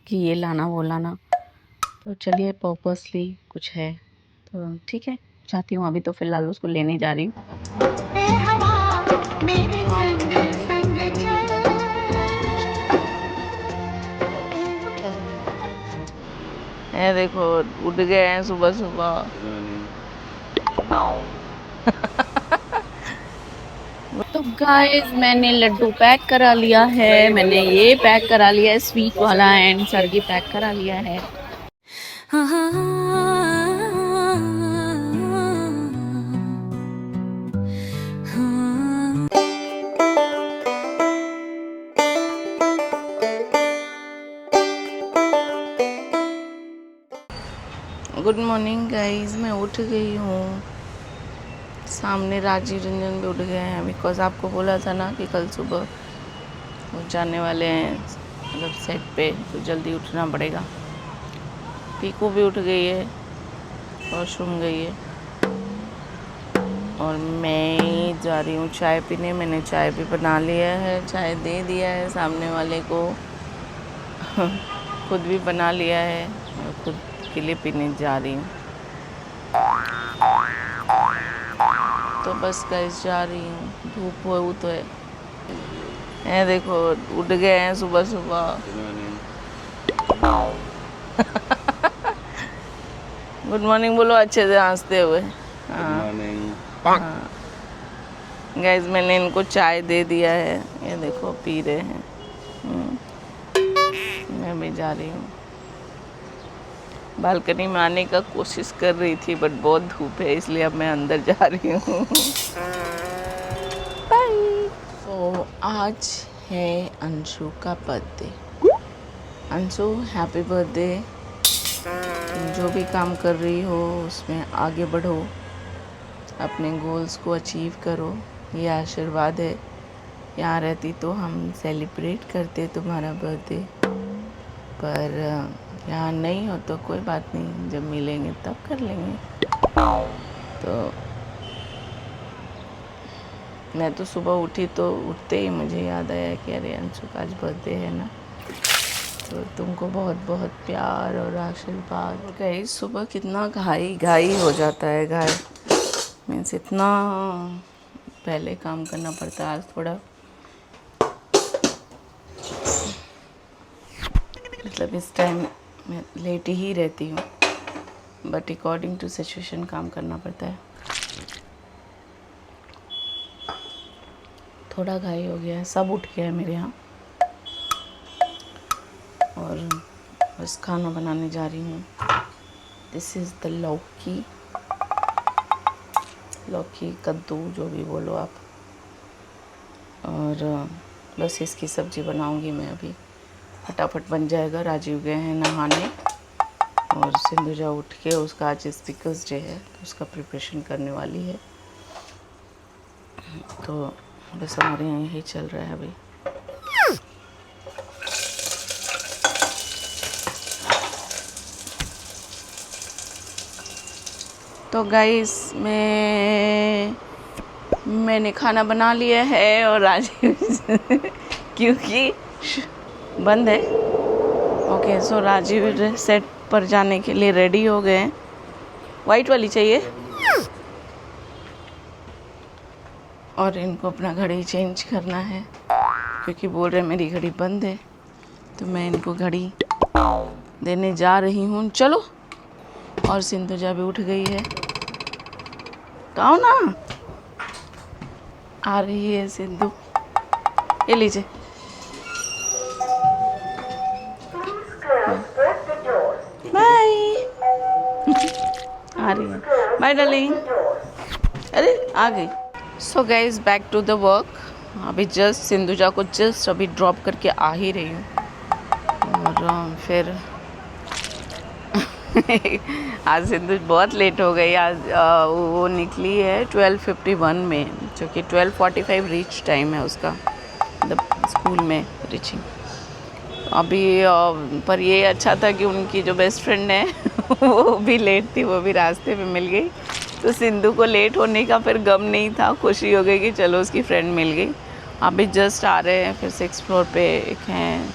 कि ये लाना वो लाना। तो चलिए पर्पसली कुछ है तो ठीक है, चाहती हूँ अभी तो फ़िलहाल उसको लेने जा रही हूँ। ये देखो उठ गए हैं सुबह सुबह। तो गाइस मैंने लड्डू पैक करा लिया है, मैंने ये पैक करा लिया है स्वीट वाला एंड सरगी पैक करा लिया है। गुड मॉर्निंग गाइस, मैं उठ गई हूँ। सामने राजीव रंजन भी उठ गए हैं बिकॉज आपको बोला था ना कि कल सुबह वो जाने वाले हैं मतलब सेट पे, तो जल्दी उठना पड़ेगा। पीकू भी उठ गई है, वॉशरूम गई है और मैं जा रही हूँ चाय पीने। मैंने चाय भी बना लिया है, चाय दे दिया है सामने वाले को खुद भी बना लिया है और खुद के लिए पीने जा रही हूँ। तो बस गाइस जा रही हूँ, धूप बहुत है। ये देखो उठ गए हैं सुबह सुबह। गुड मॉर्निंग बोलो अच्छे से हंसते हुए। हाँ गाइस मैंने इनको चाय दे दिया है, ये देखो पी रहे हैं। मैं भी जा रही हूँ। बालकनी में आने का कोशिश कर रही थी बट बहुत धूप है इसलिए अब मैं अंदर जा रही हूँ। बाय। तो आज है अंशु का बर्थडे। Anshu happy birthday. जो भी काम कर रही हो उसमें आगे बढ़ो, अपने गोल्स को अचीव करो, ये आशीर्वाद है। यहाँ रहती तो हम सेलिब्रेट करते तुम्हारा बर्थडे, पर यहाँ नहीं हो तो कोई बात नहीं, जब मिलेंगे तब कर लेंगे। तो मैं तो सुबह उठी तो उठते ही मुझे याद आया कि अरे अंशु का आज बर्थडे है ना, तो तुमको बहुत बहुत प्यार और आशीर्वाद। गई सुबह कितना घाई हो जाता है, घाई मीन्स इतना पहले काम करना पड़ता है। आज थोड़ा मतलब इस टाइम मैं लेट ही रहती हूँ बट अकॉर्डिंग टू सिचुएशन काम करना पड़ता है। थोड़ा घाई हो गया है, सब उठ गया है मेरे यहाँ और बस खाना बनाने जा रही हूँ। दिस इज़ द लौकी कद्दू जो भी बोलो आप, और बस इसकी सब्ज़ी बनाऊँगी मैं अभी, फटाफट बन जाएगा। राजीव गए हैं नहाने और सिंधुजा उठ के उसका आज स्पीकर्स डे है तो उसका प्रिपरेशन करने वाली है। तो बस हमारे यहाँ यही चल रहा है अभी। तो गाइस मैंने खाना बना लिया है और राजीव क्योंकि बंद है। ओके सो राजीव सेट पर जाने के लिए रेडी हो गए हैं। वाइट वाली चाहिए और इनको अपना घड़ी चेंज करना है क्योंकि बोल रहे मेरी घड़ी बंद है, तो मैं इनको घड़ी देने जा रही हूँ। चलो। और सिंधुजा भी उठ गई है, कहो ना आ रही है सिंधु, ये लीजिए। बाय आ रही है, बाय डार्लिंग। अरे आ गई। So guys back to the work. अभी जस्ट सिंधुजा को जस्ट अभी ड्रॉप करके आ ही रही हूँ और फिर आज सिंधु बहुत लेट हो गई। आज वो निकली है 12:51 में, जो कि 12:45 रीच टाइम है उसका, मतलब स्कूल में रीचिंग। अभी पर ये अच्छा था कि उनकी जो बेस्ट फ्रेंड है वो भी लेट थी, वो भी रास्ते पे मिल गई, तो सिंधु को लेट होने का फिर गम नहीं था, खुशी हो गई कि चलो उसकी फ्रेंड मिल गई। अभी जस्ट आ रहे हैं। फिर 6th फ्लोर पे एक हैं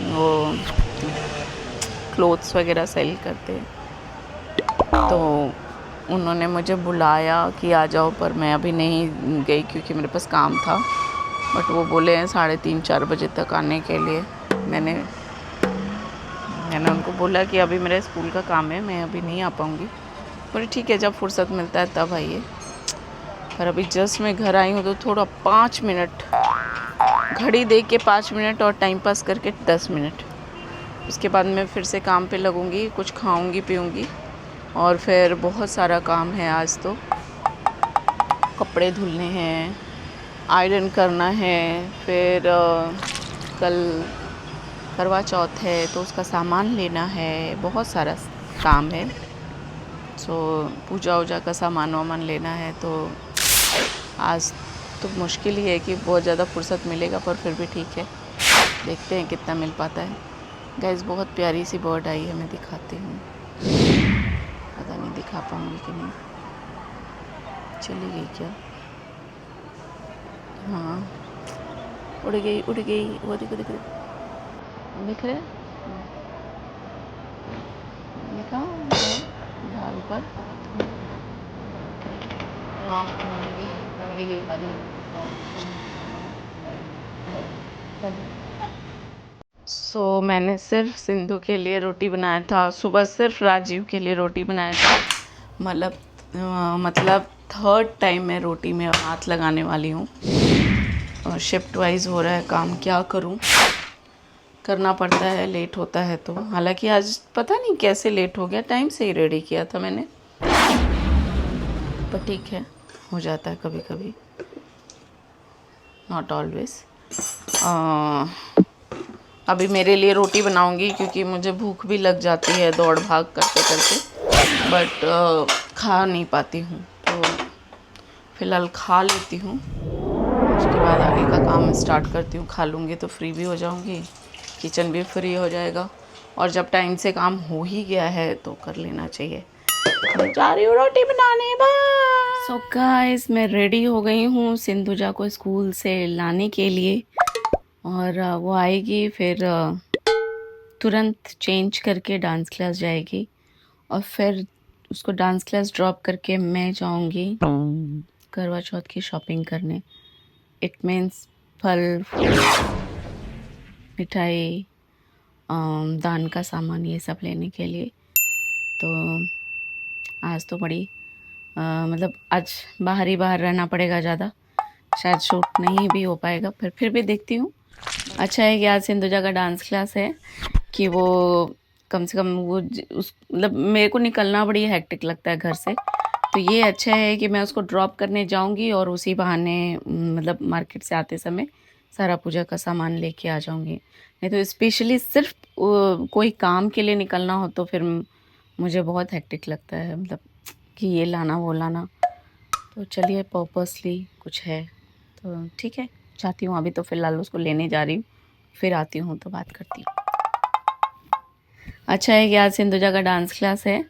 वो क्लोथ्स वगैरह सेल करते हैं। तो उन्होंने मुझे बुलाया कि आ जाओ, पर मैं अभी नहीं गई क्योंकि मेरे पास काम था। बट वो बोले हैं 3:30-4 बजे तक आने के लिए। मैंने उनको बोला कि अभी मेरे स्कूल का काम है, मैं अभी नहीं आ पाऊँगी। बोले ठीक है, जब फुर्सत मिलता है तब आइए। पर अभी जस्ट मैं घर आई हूँ तो थोड़ा 5 मिनट घड़ी देख के 5 मिनट और टाइम पास करके 10 मिनट, उसके बाद मैं फिर से काम पे लगूँगी, कुछ खाऊँगी पीऊँगी। और फिर बहुत सारा काम है आज तो, कपड़े धुलने हैं, आयरन करना है, फिर कल करवा चौथ है तो उसका सामान लेना है, बहुत सारा काम है। सो पूजा वूजा का सामान वामान लेना है। तो आज तो मुश्किल ही है कि बहुत ज़्यादा फुर्सत मिलेगा, पर फिर भी ठीक है, देखते हैं कितना मिल पाता है। गाइस बहुत प्यारी सी बर्ड आई है, मैं दिखाती हूँ, पता नहीं दिखा पाऊँगी कि नहीं। चली गई क्या? हाँ उड़ गई वो देखो दिख रहे दिखा झाड़ पर। मैंने सिर्फ सिंधु के लिए रोटी बनाया था सुबह, सिर्फ राजीव के लिए रोटी बनाया था। मतलब 3rd टाइम मैं रोटी में हाथ लगाने वाली हूँ। और शिफ्ट वाइज हो रहा है काम, क्या करूँ, करना पड़ता है, लेट होता है तो। हालांकि आज पता नहीं कैसे लेट हो गया, टाइम से ही रेडी किया था मैंने, पर ठीक है, हो जाता है कभी कभी, नॉट ऑलवेज। अभी मेरे लिए रोटी बनाऊंगी क्योंकि मुझे भूख भी लग जाती है दौड़ भाग करते करते, बट खा नहीं पाती हूँ, तो फ़िलहाल खा लेती हूँ, उसके बाद आगे का काम स्टार्ट करती हूँ। खा लूँगी तो फ्री भी हो जाऊँगी, किचन भी फ्री हो जाएगा, और जब टाइम से काम हो ही गया है तो कर लेना चाहिए। मैं जा रही हूँ रोटी बनाने, बाय। सो गाइस मैं रेडी हो गई हूँ सिंधुजा को स्कूल से लाने के लिए, और वो आएगी फिर तुरंत चेंज करके डांस क्लास जाएगी, और फिर उसको डांस क्लास ड्रॉप करके मैं जाऊंगी करवा चौथ की शॉपिंग करने। इट मीन्स फल, मिठाई, दान का सामान, ये सब लेने के लिए। तो आज तो बड़ी मतलब आज बाहर ही बाहर रहना पड़ेगा ज़्यादा, शायद शूट नहीं भी हो पाएगा, फिर भी देखती हूँ। अच्छा है कि आज सिंधुजा का डांस क्लास है, कि वो कम से कम वो उस मतलब मेरे को निकलना बड़ी हेक्टिक लगता है घर से, तो ये अच्छा है कि मैं उसको ड्रॉप करने जाऊंगी और उसी बहाने मतलब मार्केट से आते समय सारा पूजा का सामान लेके आ जाऊंगी। नहीं तो स्पेशली सिर्फ कोई काम के लिए निकलना हो तो फिर मुझे बहुत हेक्टिक लगता है, मतलब कि ये लाना वो लाना। तो चलिए पर्पसली कुछ है तो ठीक है, चाहती हूँ। अभी तो फ़िलहाल उसको लेने जा रही हूँ, फिर आती हूँ तो बात करती हूँ। अच्छा है कि आज सिंधुजा का डांस क्लास है,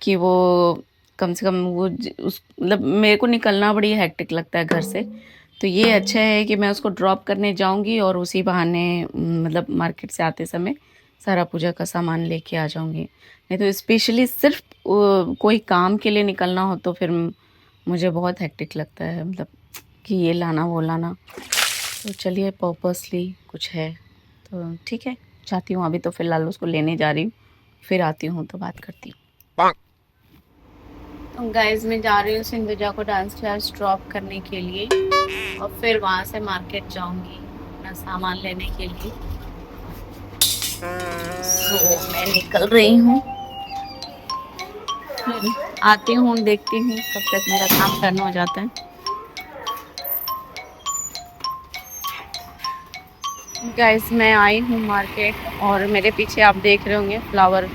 कि वो कम से कम वो उस मतलब मेरे को निकलना बड़ी हेक्टिक लगता है घर से, तो ये अच्छा है कि मैं उसको ड्रॉप करने जाऊंगी और उसी बहाने मतलब मार्केट से आते समय सारा पूजा का सामान लेके आ जाऊंगी। नहीं तो स्पेशली सिर्फ कोई काम के लिए निकलना हो तो फिर मुझे बहुत हेक्टिक लगता है, मतलब कि ये लाना वो लाना। तो चलिए पर्पसली कुछ है तो ठीक है, चाहती हूँ। अभी तो फ़िलहाल उसको लेने जा रही हूँ, फिर आती हूँ तो बात करती हूँ। तो गाइज मैं जा रही हूँ सिंधुजा को डांस क्लास ड्रॉप करने के लिए, और फिर वहाँ से मार्केट जाऊँगी अपना सामान लेने के लिए। तो मैं निकल रही हूँ, फिर आती हूँ, देखती हूँ कब तक मेरा काम डन हो जाता है। गाइस मैं आई हूँ मार्केट, और मेरे पीछे आप देख रहे होंगे फ्लावर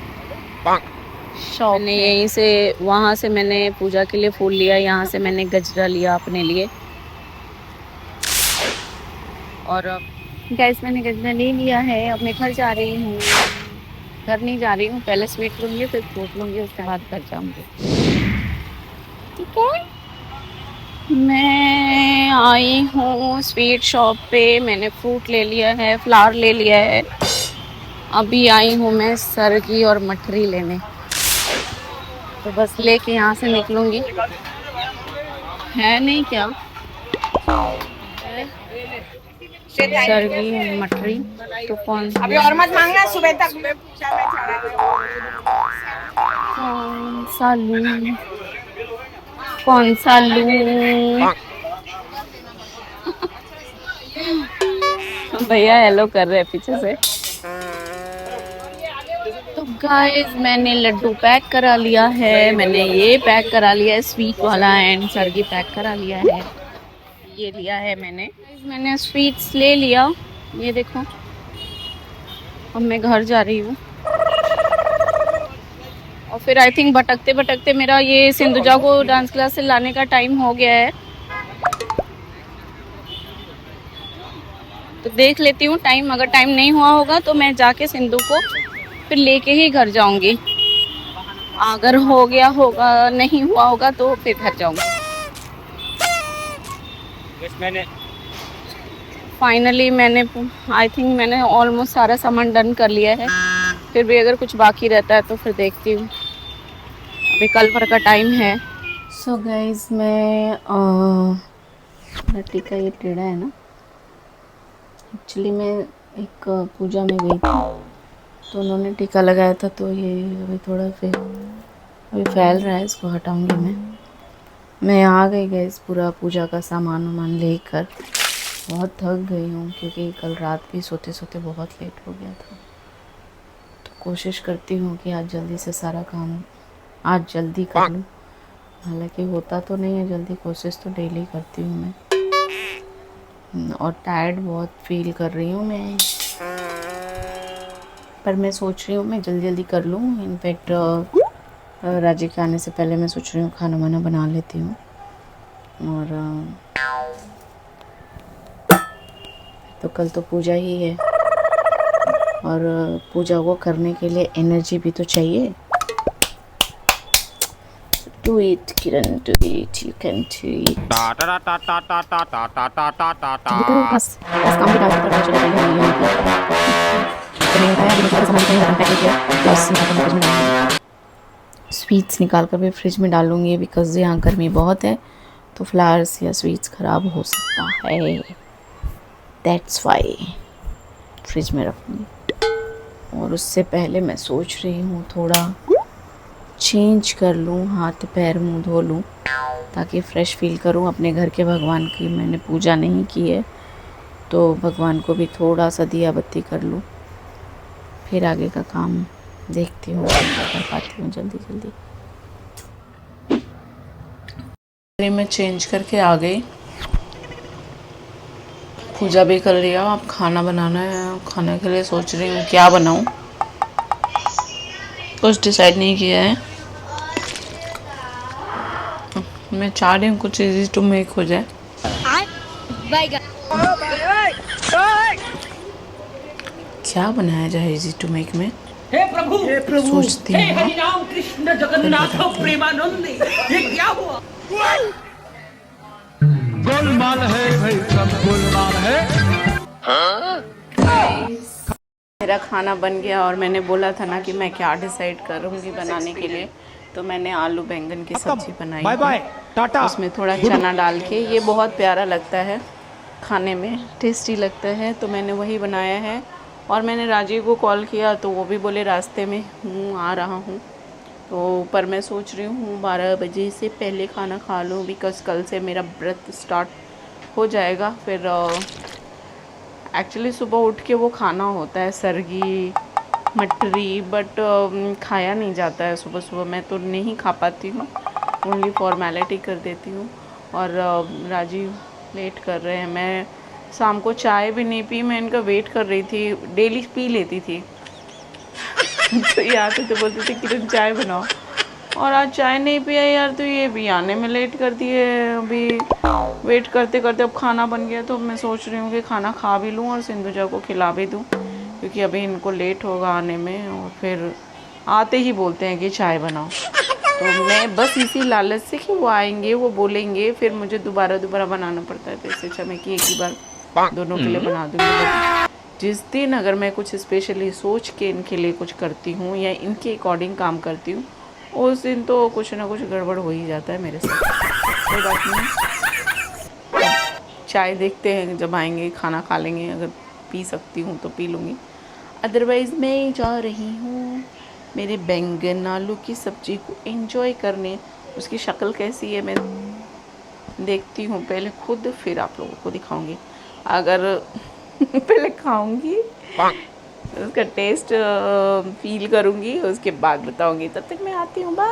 शॉप। मैंने यहीं से वहाँ से मैंने पूजा के लिए फूल लिया, यहाँ से मैंने गजरा लिया अपने लिए, और गाइस मैंने गजरा ले लिया है। अब मैं घर जा रही हूँ, घर नहीं जा रही हूँ, पहले स्वीट लूँगी फिर फ्रूट लूँगी, उसके बाद घर जाऊँगी। ठीक है, मैं आई हूँ स्वीट शॉप पे, मैंने फ्रूट ले लिया है, फ्लावर ले लिया है, अभी आई हूँ मैं सरगी और मठरी लेने, तो बस लेके यहाँ से निकलूंगी। है नहीं क्या सरगी और मठरी, तो कौन अभी और मत मांगना, सुबह तक कौन सा लूं, कौन सा लूं? भैया हेलो कर रहे हैं पीछे से। तो गाइस मैंने लड्डू पैक करा लिया है, मैंने ये पैक करा लिया है स्वीट वाला, एंड सरगी पैक करा लिया है, ये लिया है मैंने स्वीट्स ले लिया, ये देखो। अब मैं घर जा रही हूँ और फिर आई थिंक भटकते भटकते मेरा ये सिंधुजा को डांस क्लास से लाने का टाइम हो गया है, तो देख लेती हूँ टाइम। अगर टाइम नहीं हुआ होगा तो मैं जाके सिंधु को फिर लेके ही घर जाऊंगी, अगर हो गया होगा, नहीं हुआ होगा तो फिर घर जाऊंगी। फाइनली मैंने आई थिंक मैंने ऑलमोस्ट सारा सामान डन कर लिया है, फिर भी अगर कुछ बाकी रहता है तो फिर देखती हूँ, अभी कल भर का टाइम है। सो गाइज मैं टीका ये टेढ़ा है ना, एक्चुअली मैं एक पूजा में गई थी तो उन्होंने टीका लगाया था, तो ये अभी थोड़ा फिर अभी फैल रहा है, इसको हटाऊंगी मैं आ गई गाइस पूरा पूजा का सामान वामान लेकर। बहुत थक गई हूँ क्योंकि कल रात भी सोते सोते बहुत लेट हो गया था, तो कोशिश करती हूँ कि आज जल्दी से सारा काम आज जल्दी कर लूँ, हालांकि होता तो नहीं है जल्दी, कोशिश तो डेली करती हूँ मैं, और टायर्ड बहुत फील कर रही हूँ मैं, पर मैं सोच रही हूँ मैं जल्दी जल्दी कर लूँ। इनफैक्ट राजी के आने से पहले मैं सोच रही हूँ खाना वाना बना लेती हूँ, और तो कल तो पूजा ही है, और पूजा को करने के लिए एनर्जी भी तो चाहिए। Do it, Kiran, do it, you can do it. जल्दी करो बस काम भी डाल कर चले जाइए, स्वीट्स निकाल कर भी फ्रिज में डालूंगी, बिकॉज यहाँ गर्मी बहुत है तो फ्लावर्स या स्वीट्स ख़राब हो सकता है, दैट्स वाई फ्रिज में रखूँगी। और उससे पहले मैं सोच रही हूँ थोड़ा चेंज कर लूँ, हाथ पैर मुँह धो लूँ ताकि फ़्रेश फील करूँ। अपने घर के भगवान की मैंने पूजा नहीं की है, तो भगवान को भी थोड़ा सा दिया बत्ती कर लूँ, फिर आगे का काम देखती हूँ क्या कर पाती हूँ जल्दी जल्दी। मैं चेंज करके आ गई, पूजा भी कर लिया, अब खाना बनाना है। खाने के लिए सोच रही हूँ क्या बनाऊँ, कुछ डिसाइड नहीं किया है। मैं चाह रही हूँ कुछ इजी टू मेक हो जाए। क्या बनाया जाए इजी टू मेक में, हे प्रभु सोचती हे हूँ। हरि राम कृष्ण जगन्नाथ प्रेमानंद, ये क्या हुआ? गोलमाल है भाई, सब गोलमाल है। मेरा खाना बन गया, और मैंने बोला था ना कि मैं क्या डिसाइड करूँगी बनाने के लिए, तो मैंने आलू बैंगन की सब्ज़ी बनाई। Bye bye tata. उसमें थोड़ा चना डाल के, ये बहुत प्यारा लगता है खाने में, टेस्टी लगता है, तो मैंने वही बनाया है। और मैंने राजीव को कॉल किया तो वो भी बोले रास्ते में हूँ, आ रहा हूँ, तो पर मैं सोच रही हूँ 12 बजे से पहले खाना खा लूँ, बिकॉज़ कल से मेरा व्रत स्टार्ट हो जाएगा। फिर एक्चुअली सुबह उठ के वो खाना होता है सरगी मटरी, बट खाया नहीं जाता है सुबह सुबह, मैं तो नहीं खा पाती हूँ, ओनली फॉर्मेलिटी कर देती हूँ। और राजीव लेट कर रहे हैं, मैं शाम को चाय भी नहीं पी, मैं इनका वेट कर रही थी, डेली पी लेती थी तो ये आते तो बोलते थे किरण चाय बनाओ, और आज चाय नहीं पिया यार, तो ये भी आने में लेट कर दिए। अभी वेट करते करते अब खाना बन गया, तो मैं सोच रही हूँ कि खाना खा भी लूँ और सिंधुजा को खिला भी दूँ, क्योंकि अभी इनको लेट होगा आने में, और फिर आते ही बोलते हैं कि चाय बनाओ। तो मैं बस इसी लालच से कि वो आएंगे, वो बोलेंगे, फिर मुझे दोबारा बनाना पड़ता है, तो इससे अच्छा मैं कि एक ही बार दोनों के लिए बना दूँगी। जिस दिन अगर मैं कुछ स्पेशली सोच के इनके लिए कुछ करती हूँ या इनके अकॉर्डिंग काम करती हूँ, उस दिन तो कुछ ना कुछ गड़बड़ हो ही जाता है मेरे साथ। कोई बात नहीं, चाय देखते हैं जब आएंगे, खाना खा लेंगे, अगर पी सकती हूँ तो पी लूँगी, अदरवाइज़ मैं जा रही हूँ मेरे बैंगन आलू की सब्ज़ी को एंजॉय करने। उसकी शक्ल कैसी है मैं देखती हूँ पहले खुद, फिर आप लोगों को दिखाऊंगी। अगर पहले खाऊंगी, उसका टेस्ट फील करूंगी, उसके बाद बताऊंगी। तब तक मैं आती हूँ, bye.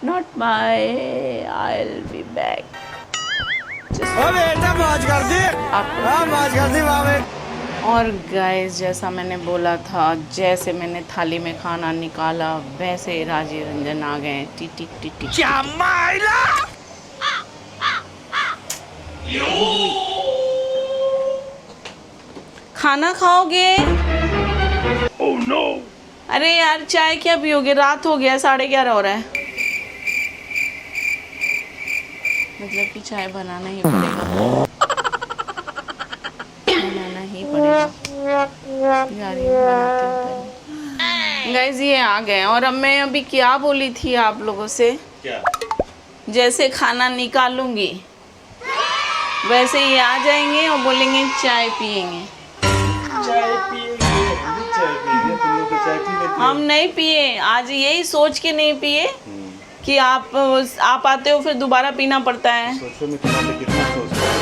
Not bye, I will be back. और गाइस, जैसा मैंने बोला था, जैसे मैंने थाली में खाना निकाला वैसे राजीव रंजन आ गए। टिटिक टिटिक खाना खाओगे? oh, no. अरे यार, चाय क्या पियोगे? रात हो गया, 11:30 हो रहा है। मतलब कि चाय बनाना ही पड़ेगा, बनाना ही पड़ेगा। बनाती हूँ पहले। गाइस, ये आ गए। और अब मैं अभी क्या बोली थी आप लोगों से? क्या? जैसे खाना निकालूंगी वैसे ये आ जाएंगे और बोलेंगे चाय पियेंगे। हम नहीं पिए आज, यही सोच के नहीं पिए कि आप आते हो फिर दोबारा पीना पड़ता है। सोचो में तुम्हारे कितना सोचता है,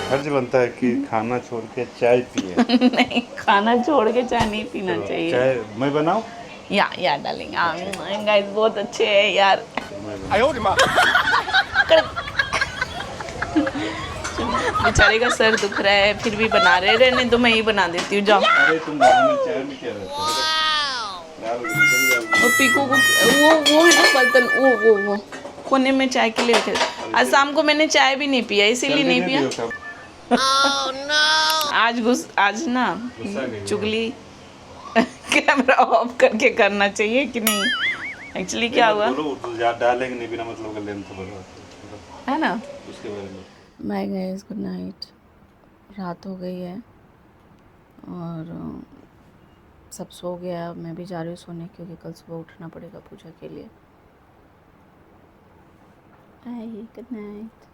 फर्ज बनता है कि खाना छोड़ के चाय पिए। नहीं, खाना छोड़ के चाय नहीं पीना चाहिए। चाय मैं बनाऊं? या डालेंगे। गाइस बहुत अच्छे हैं यार। बेचारे का सर दुख रहा है, फिर भी बना रहे। रहने तो मैं ही बना देती हूँ, जाओ। अरे तुम चाय में क्या रहता है? और पीकू को वो है ना बर्तन, वो कोने में चाय के लिए रखे। आज शाम को मैंने चाय भी नहीं पिया, इसीलिए नहीं पिया। आज ना चुगली कैमरा ऑफ करके करना चाहिए कि नहीं? एक्चुअली क्या हुआ डालेंगे नहीं, बिना मतलब का लेंथ बोलो है ना। उसके बारे में। Bye guys, good night. रात हो गई है और सब सो गया। मैं भी जा रही हूँ सोने, क्योंकि कल सुबह उठना पड़ेगा पूजा के लिए। Bye, good night.